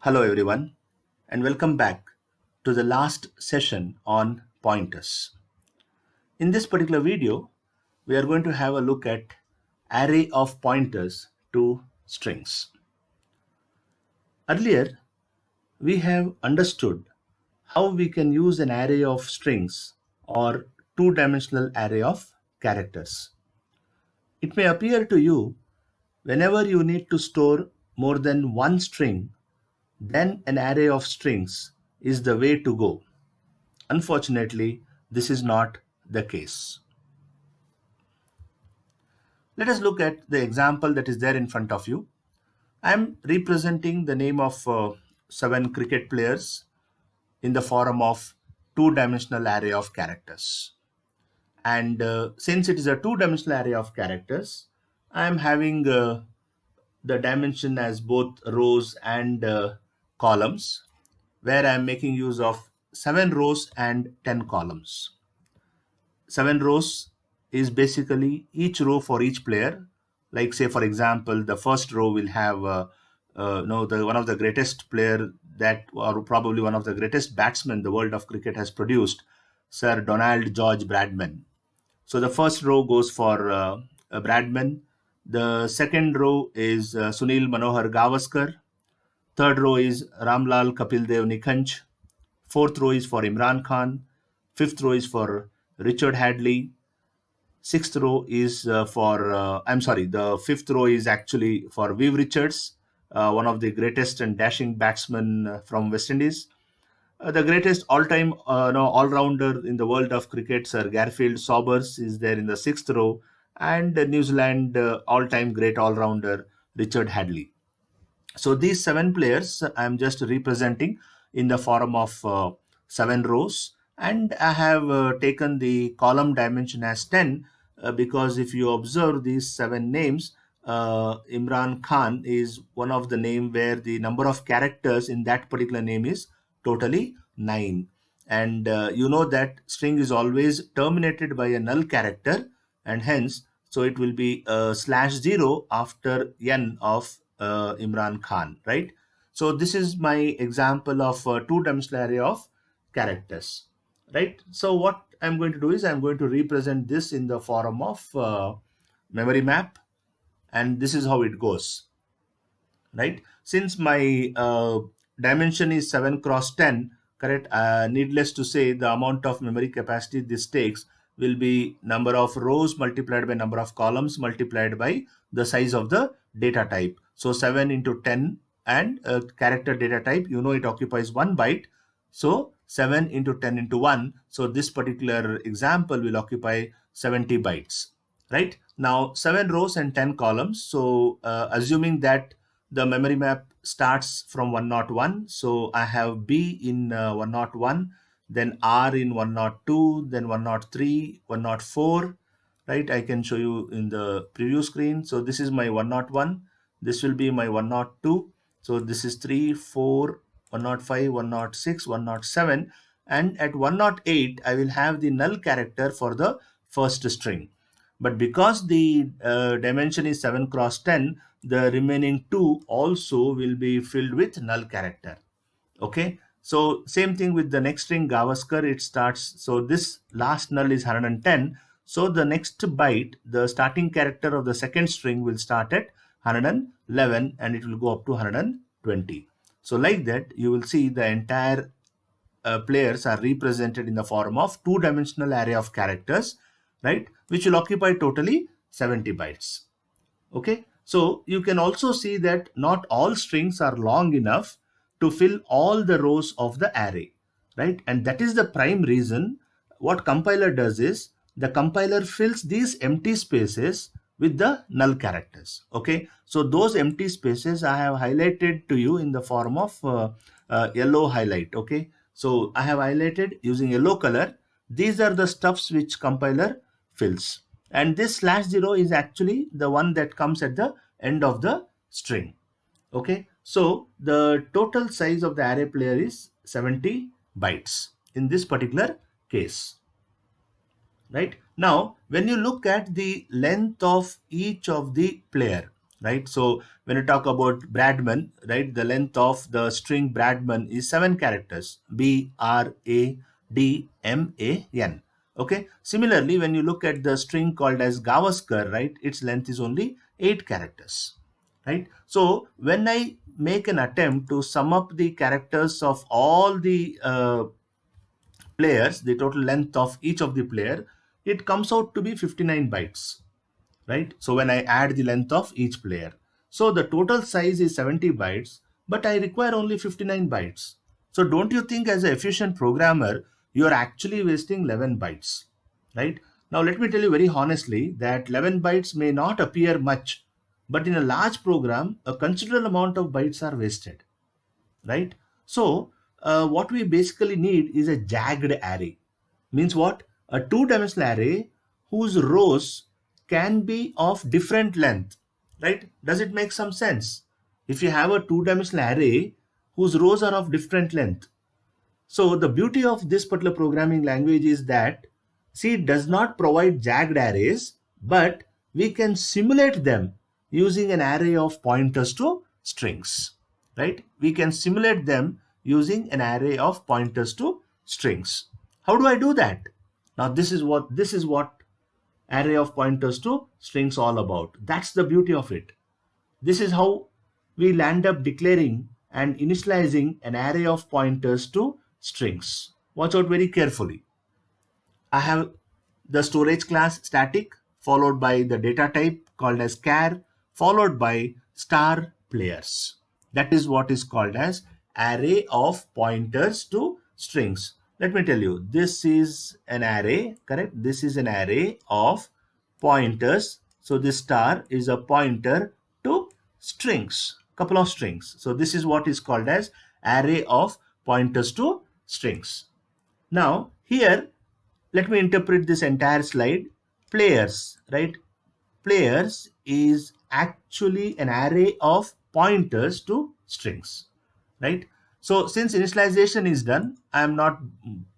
Hello, everyone, and welcome back to the last session on pointers. In this particular video, we are going to have a look at array of pointers to strings. Earlier, we have understood how we can use an array of strings or two-dimensional array of characters. It may appear to you whenever you need to store more than one string, then an array of strings is the way to go. Unfortunately, this is not the case. Let us look at the example that is there in front of you. I am representing the name of 7 cricket players in the form of two-dimensional array of characters. And since it is a two-dimensional array of characters, I am having the dimension as both rows and columns, where I am making use of 7 rows and 10 columns. 7 rows is basically each row for each player. Like, say, for example, the first row will have one of the greatest player that, or probably one of the greatest batsmen the world of cricket has produced, Sir Donald George Bradman. So the first row goes for Bradman. The second row is Sunil Manohar Gavaskar. Third row is Ramlal Kapildev Nikhanj. Fourth row is for Imran Khan. Fifth row is for Richard Hadley. Sixth row is the fifth row is actually for Viv Richards, one of the greatest and dashing batsmen from West Indies. The greatest all-time all-rounder in the world of cricket, Sir Garfield Sobers, is there in the sixth row, and New Zealand all-time great all-rounder Richard Hadley. So these 7 players I'm just representing in the form of 7 rows, and I have taken the column dimension as 10 because if you observe these 7 names, Imran Khan is one of the name where the number of characters in that particular name is totally 9. And you know that string is always terminated by a null character, and hence so it will be /0 after n of Imran Khan, right? So this is my example of a two-dimensional array of characters, right? So what I'm going to do is I'm going to represent this in the form of memory map, and this is how it goes, right? Since my dimension is 7 cross 10, correct, needless to say, the amount of memory capacity this takes will be number of rows multiplied by number of columns multiplied by the size of the data type. So 7 into 10 and character data type, you know, it occupies 1 byte. So 7 into 10 into 1. So this particular example will occupy 70 bytes, right? Now 7 rows and 10 columns. So assuming that the memory map starts from 101. So I have B in 101, then R in 102, then 103, 104, right? I can show you in the preview screen. So this is my 101. This will be my 102. So this is 3, 4, 105, 106, 107. And at 108, I will have the null character for the first string. But because the dimension is 7 cross 10, the remaining 2 also will be filled with null character. Okay. So same thing with the next string Gavaskar, it starts. So this last null is 110. So the next byte, the starting character of the second string will start at 111 and it will go up to 120. So like that, you will see the entire players are represented in the form of two-dimensional array of characters, right, which will occupy totally 70 bytes. Okay, so you can also see that not all strings are long enough to fill all the rows of the array, right? And that is the prime reason what compiler does is the compiler fills these empty spaces with the null characters. Okay, so those empty spaces I have highlighted to you in the form of yellow highlight. Okay, so I have highlighted using yellow color. These are the stuffs which compiler fills, and this /0 is actually the one that comes at the end of the string. Okay, so the total size of the array player is 70 bytes in this particular case, right? Now when you look at the length of each of the player, right? So when you talk about Bradman, right, the length of the string Bradman is 7 characters, Bradman. Okay. Similarly, when you look at the string called as Gavaskar, right, its length is only 8 characters, right? So when I make an attempt to sum up the characters of all the players, the total length of each of the player, it comes out to be 59 bytes, right? So when I add the length of each player, so the total size is 70 bytes, but I require only 59 bytes. So don't you think as an efficient programmer, you are actually wasting 11 bytes, right? Now let me tell you very honestly that 11 bytes may not appear much, but in a large program, a considerable amount of bytes are wasted, right? So what we basically need is a jagged array. Means what? A two-dimensional array whose rows can be of different length, right? Does it make some sense? If you have a two-dimensional array whose rows are of different length. So the beauty of this particular programming language is that C does not provide jagged arrays, but we can simulate them using an array of pointers to strings, right? We can simulate them using an array of pointers to strings. How do I do that? Now this is what array of pointers to strings all about. That's the beauty of it. This is how we'll end up declaring and initializing an array of pointers to strings. Watch out very carefully. I have the storage class static followed by the data type called as char followed by star players. That is what is called as array of pointers to strings. Let me tell you, this is an array, correct? This is an array of pointers. So this star is a pointer to strings, couple of strings. So this is what is called as array of pointers to strings. Now here, let me interpret this entire slide. Players, right? Players is actually an array of pointers to strings, right? So since initialization is done, I am not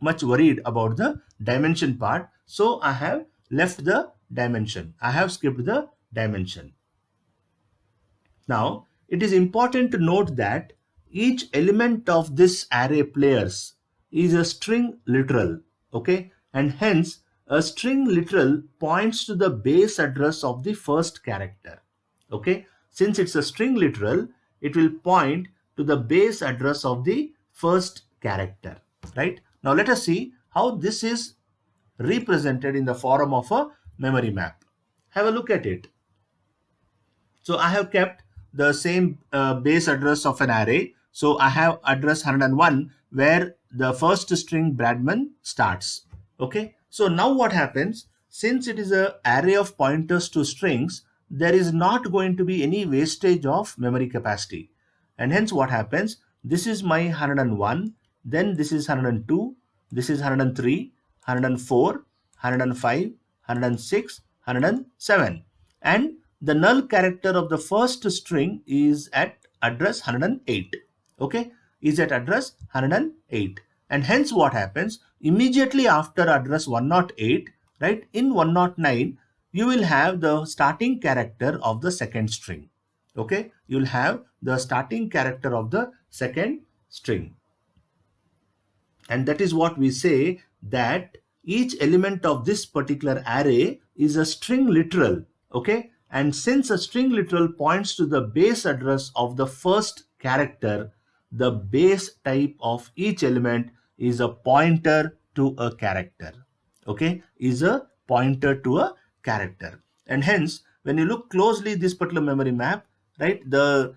much worried about the dimension part. So I have left the dimension. I have skipped the dimension. Now, it is important to note that each element of this array players is a string literal, okay? And hence, a string literal points to the base address of the first character, okay? Since it's a string literal, it will point to the base address of the first character, right? Now, let us see how this is represented in the form of a memory map. Have a look at it. So I have kept the same base address of an array. So I have address 101 where the first string Bradman starts. Okay. So now what happens? Since it is an array of pointers to strings, there is not going to be any wastage of memory capacity. And hence what happens? This is my 101, then this is 102, this is 103, 104, 105, 106, 107. And the null character of the first string is at address 108. Okay, is at address 108. And hence what happens? Immediately after address 108, right, in 109, you will have the starting character of the second string. Okay, you'll have the starting character of the second string. And that is what we say that each element of this particular array is a string literal. Okay, and since a string literal points to the base address of the first character, the base type of each element is a pointer to a character. Okay, is a pointer to a character. And hence, when you look closely this particular memory map, right, the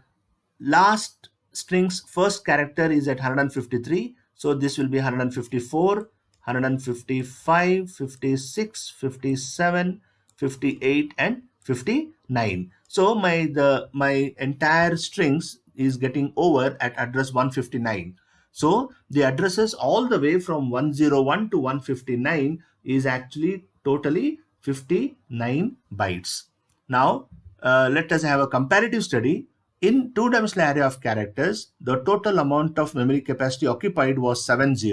last string's first character is at 153. So this will be 154, 155, 56, 57, 58, and 59. So my entire strings is getting over at address 159. So the addresses all the way from 101 to 159 is actually totally 59 bytes. Now let us have a comparative study. In two-dimensional array of characters, the total amount of memory capacity occupied was 70,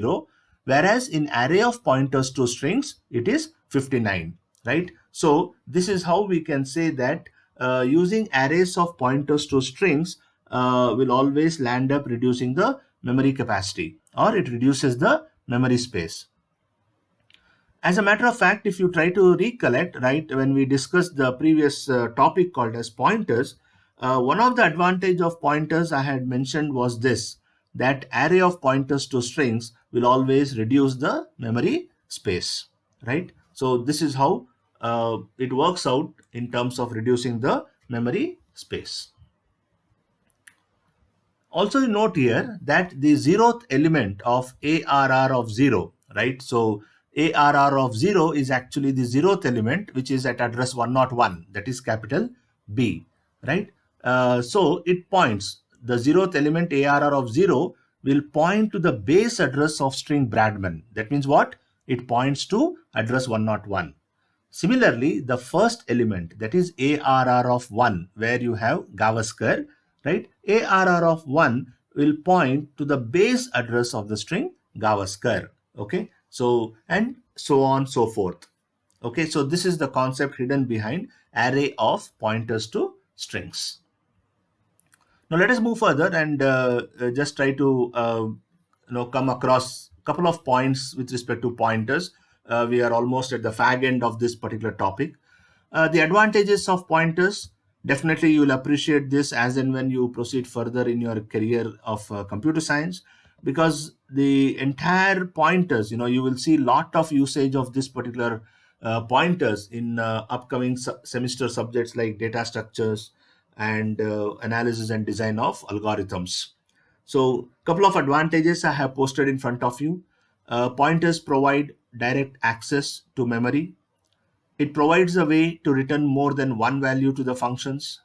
whereas in array of pointers to strings, it is 59, right? So this is how we can say that using arrays of pointers to strings will always land up reducing the memory capacity, or it reduces the memory space. As a matter of fact, if you try to recollect, right, when we discussed the previous topic called as pointers, one of the advantage of pointers I had mentioned was this, that array of pointers to strings will always reduce the memory space, right? So this is how it works out in terms of reducing the memory space. Also, you note here that the zeroth element of ARR of 0, right? So ARR of 0 is actually the zeroth element, which is at address 101, that is capital B, right? So it points, the zeroth element ARR of 0 will point to the base address of string Bradman. That means what? It points to address 101. Similarly, the first element, that is ARR of 1, where you have Gavaskar, right? ARR of 1 will point to the base address of the string Gavaskar. Okay, so and so on so forth. Okay, so this is the concept hidden behind array of pointers to strings. Now let us move further and just try to come across a couple of points with respect to pointers. We are almost at the fag end of this particular topic. The advantages of pointers, definitely you will appreciate this as and when you proceed further in your career of computer science, because the entire pointers, you will see lot of usage of this particular pointers in upcoming semester subjects like data structures and analysis and design of algorithms. So couple of advantages I have posted in front of you. Pointers provide direct access to memory. It provides a way to return more than one value to the functions.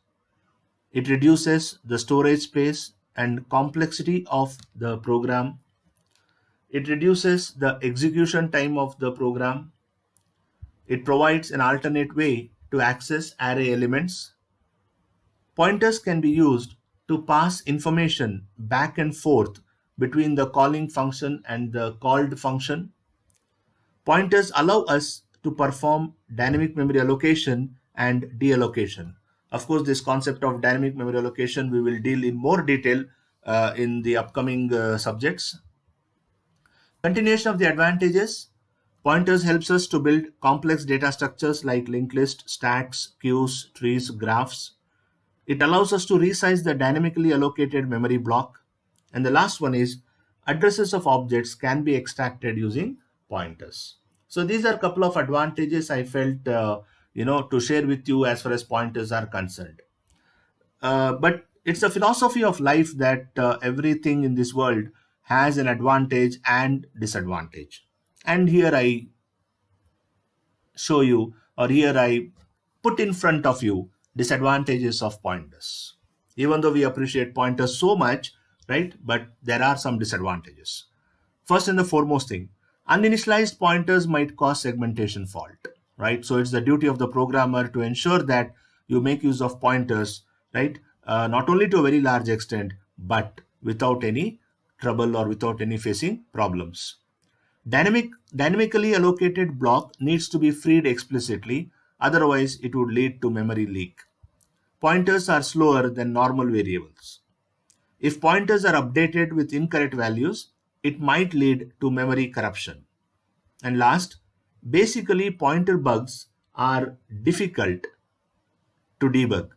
It reduces the storage space and complexity of the program. It reduces the execution time of the program. It provides an alternate way to access array elements. Pointers can be used to pass information back and forth between the calling function and the called function. Pointers allow us to perform dynamic memory allocation and deallocation. Of course, this concept of dynamic memory allocation we will deal in more detail in the upcoming subjects. Continuation of the advantages. Pointers helps us to build complex data structures like linked list, stacks, queues, trees, graphs. It allows us to resize the dynamically allocated memory block. And the last one is addresses of objects can be extracted using pointers. So these are a couple of advantages I felt to share with you as far as pointers are concerned. But it's a philosophy of life that everything in this world has an advantage and disadvantage. And here I show you, or here I put in front of you, disadvantages of pointers. Even though we appreciate pointers so much, right? But there are some disadvantages. First and the foremost thing, uninitialized pointers might cause segmentation fault, right? So it's the duty of the programmer to ensure that you make use of pointers, right? Not only to a very large extent, but without any trouble or without any facing problems. Dynamically allocated block needs to be freed explicitly, otherwise it would lead to memory leak. Pointers are slower than normal variables. If pointers are updated with incorrect values, it might lead to memory corruption. And last, basically pointer bugs are difficult to debug.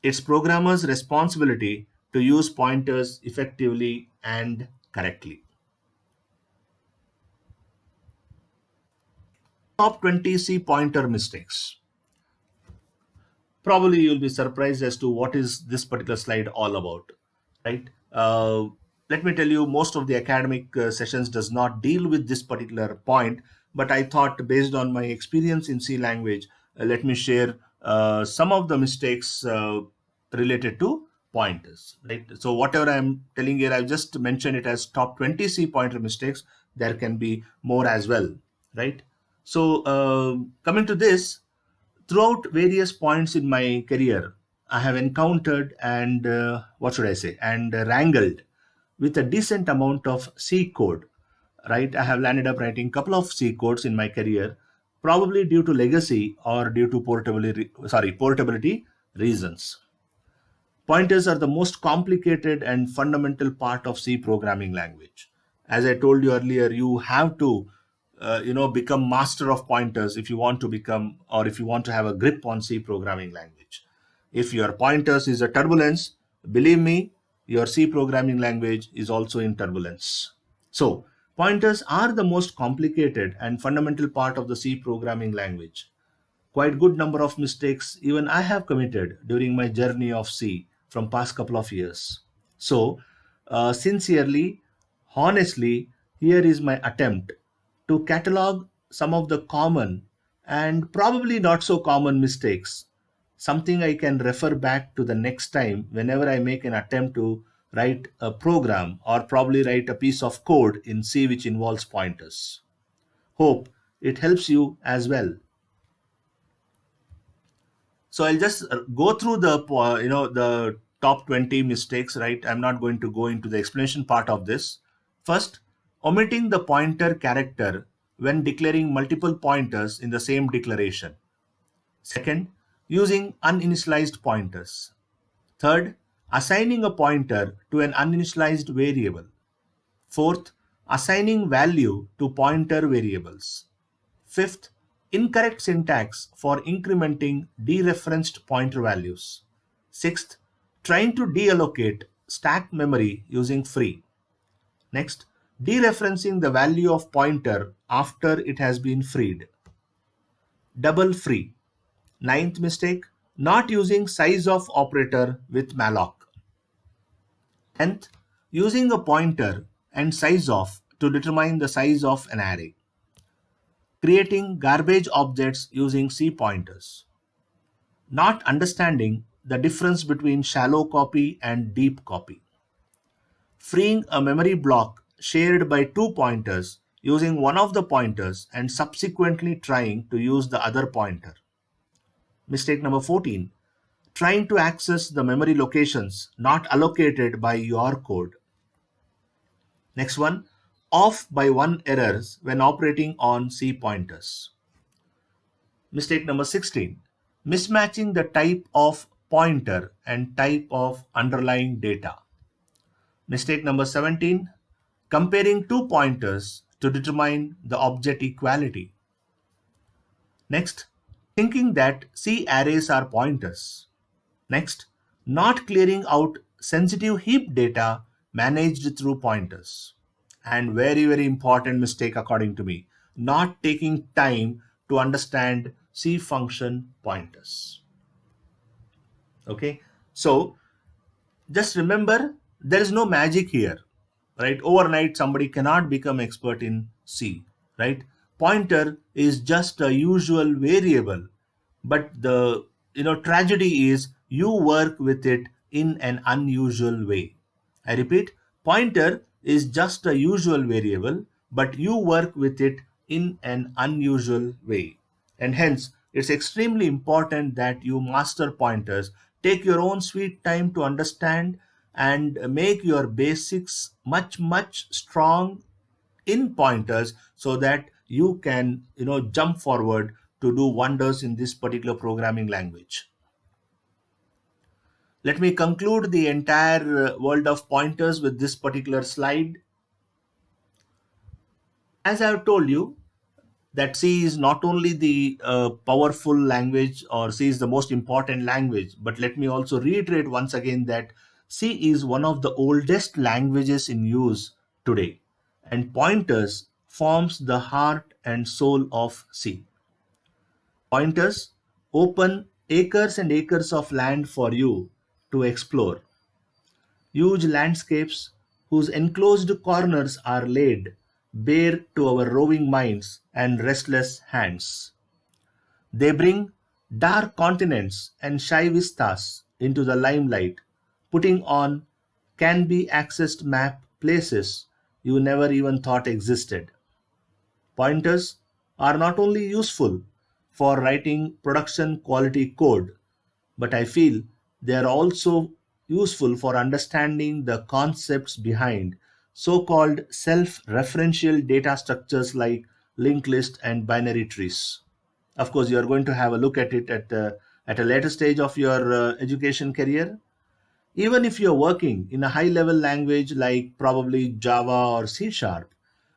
It's programmers' responsibility to use pointers effectively and correctly. Top 20 C pointer mistakes. Probably you'll be surprised as to what is this particular slide all about, right? Let me tell you, most of the academic sessions does not deal with this particular point, but I thought based on my experience in C language, let me share some of the mistakes related to pointers, right? So whatever I'm telling here, I've just mentioned it as top 20 C pointer mistakes. There can be more as well, right? So coming to this, throughout various points in my career, I have encountered and what should I say, and wrangled with a decent amount of C code, right? I have landed up writing a couple of C codes in my career, probably due to legacy or due to portability reasons. Pointers are the most complicated and fundamental part of C programming language. As I told you earlier, you have to become master of pointers if you want to become, or if you want to have a grip on C programming language. If your pointers is a turbulence, believe me, your C programming language is also in turbulence. So pointers are the most complicated and fundamental part of the C programming language. Quite good number of mistakes even I have committed during my journey of C from past couple of years. So sincerely, honestly, here is my attempt to catalog some of the common and probably not so common mistakes, something I can refer back to the next time whenever I make an attempt to write a program or probably write a piece of code in C which involves pointers. Hope it helps you as well. So I'll just go through the top 20 mistakes, right? I'm not going to go into the explanation part of this. First, omitting the pointer character when declaring multiple pointers in the same declaration. Second, using uninitialized pointers. Third, assigning a pointer to an uninitialized variable. Fourth, assigning value to pointer variables. Fifth, incorrect syntax for incrementing dereferenced pointer values. Sixth, trying to deallocate stack memory using free. Next, dereferencing the value of pointer after it has been freed. Double free. Ninth mistake, not using size of operator with malloc. 10th, using a pointer and size of to determine the size of an array. Creating garbage objects using C pointers. Not understanding the difference between shallow copy and deep copy. Freeing a memory block shared by two pointers using one of the pointers and subsequently trying to use the other pointer. Mistake number 14. Trying to access the memory locations not allocated by your code. Next one, off by one errors when operating on C pointers. Mistake number 16, mismatching the type of pointer and type of underlying data. Mistake number 17, comparing two pointers to determine the object equality. Next, thinking that C arrays are pointers. Next, not clearing out sensitive heap data managed through pointers. And very, very important mistake according to me, not taking time to understand C function pointers. Okay, so just remember there is no magic here, right? Overnight somebody cannot become expert in C, right? Pointer is just a usual variable, but the tragedy is you work with it in an unusual way. I repeat, pointer is just a usual variable, but you work with it in an unusual way. And hence, it's extremely important that you master pointers, take your own sweet time to understand and make your basics much, much strong in pointers so that you can jump forward to do wonders in this particular programming language. Let me conclude the entire world of pointers with this particular slide. As I have told you, that C is not only the powerful language, or C is the most important language, but let me also reiterate once again that C is one of the oldest languages in use today, and pointers forms the heart and soul of C. Pointers open acres and acres of land for you to explore. Huge landscapes whose enclosed corners are laid bare to our roving minds and restless hands. They bring dark continents and shy vistas into the limelight, putting on can be accessed map places you never even thought existed. Pointers are not only useful for writing production quality code, but I feel they are also useful for understanding the concepts behind so-called self-referential data structures like linked list and binary trees. Of course, you are going to have a look at it at a later stage of your education career. Even if you're working in a high level language like probably Java or C sharp,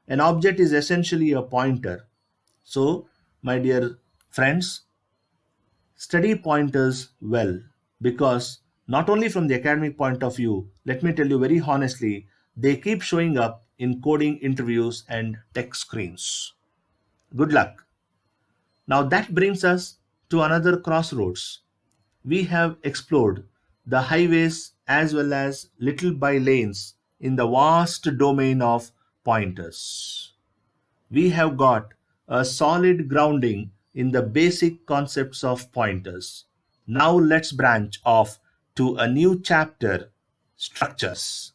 an object is essentially a pointer. So, my dear friends, study pointers well, because not only from the academic point of view, let me tell you very honestly, they keep showing up in coding interviews and tech screens. Good luck. Now that brings us to another crossroads. We have explored the highways as well as little by lanes in the vast domain of pointers. We have got a solid grounding in the basic concepts of pointers. Now let's branch off to a new chapter: structures.